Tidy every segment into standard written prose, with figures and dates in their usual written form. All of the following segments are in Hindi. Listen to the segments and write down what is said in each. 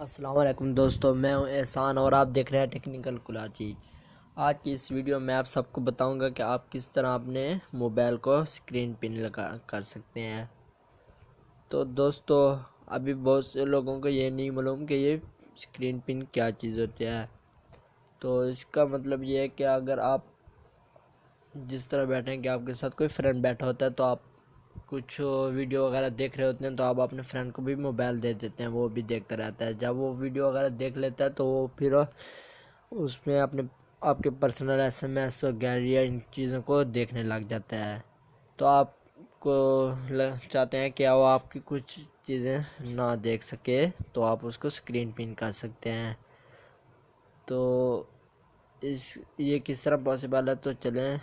अस्सलाम वालेकुम दोस्तों, मैं हूं एहसान और आप देख रहे हैं टेक्निकल कुलाची। आज की इस वीडियो में आप सबको बताऊंगा कि आप किस तरह अपने मोबाइल को स्क्रीन पिन लगा कर सकते हैं। तो दोस्तों, अभी बहुत से लोगों को ये नहीं मालूम कि ये स्क्रीन पिन क्या चीज़ होती है। तो इसका मतलब ये है कि अगर आप जिस तरह बैठे हैं कि आपके साथ कोई फ्रेंड बैठा होता है, तो आप कुछ वीडियो वगैरह देख रहे होते हैं, तो आप अपने फ्रेंड को भी मोबाइल दे देते हैं, वो भी देखता रहता है। जब वो वीडियो वगैरह देख लेता है तो वो फिर उसमें अपने आपके पर्सनल SMS और गैलरी इन चीज़ों को देखने लग जाता है। तो आपको चाहते हैं कि वो आपकी कुछ चीज़ें ना देख सके, तो आप उसको स्क्रीन पिन कर सकते हैं। तो ये किस तरह पॉसिबल है, तो चलें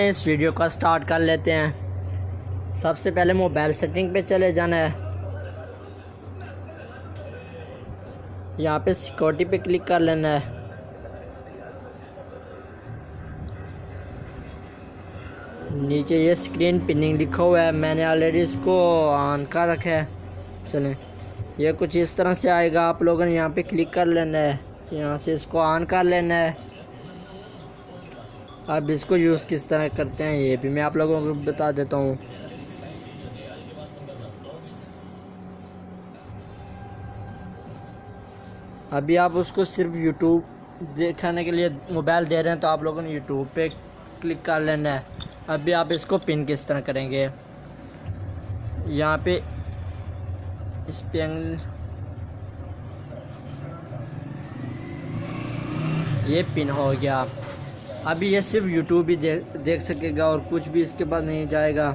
इस वीडियो का स्टार्ट कर लेते हैं। सबसे पहले मोबाइल सेटिंग पे चले जाना है। यहाँ पे सिक्योरिटी पे क्लिक कर लेना है। नीचे ये स्क्रीन पिनिंग लिखा हुआ है, मैंने ऑलरेडी इसको ऑन कर रखा है। चलें, ये कुछ इस तरह से आएगा। आप लोगों ने यहाँ पे क्लिक कर लेना है, यहाँ से इसको ऑन कर लेना है। अब इसको यूज़ किस तरह करते हैं ये भी मैं आप लोगों को बता देता हूँ। अभी आप उसको सिर्फ YouTube देखने के लिए मोबाइल दे रहे हैं, तो आप लोगों ने YouTube पे क्लिक कर लेना है। अभी आप इसको पिन किस तरह करेंगे, यहाँ पे इस पे ये पिन हो गया। अभी ये सिर्फ YouTube ही देख सकेगा और कुछ भी इसके बाद नहीं जाएगा।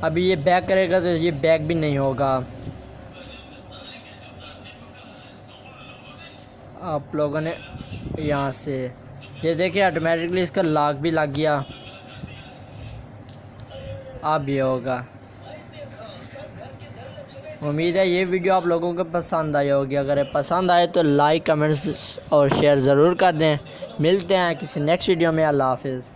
अभी ये बैक करेगा तो ये बैक भी नहीं होगा। आप लोगों ने यहाँ से ये देखिए ऑटोमेटिकली इसका लॉक भी लग गया। अब ये होगा। उम्मीद है ये वीडियो आप लोगों को पसंद आई होगी। अगर ये पसंद आए तो लाइक, कमेंट्स और शेयर ज़रूर कर दें। मिलते हैं किसी नेक्स्ट वीडियो में। अल्लाह हाफिज़।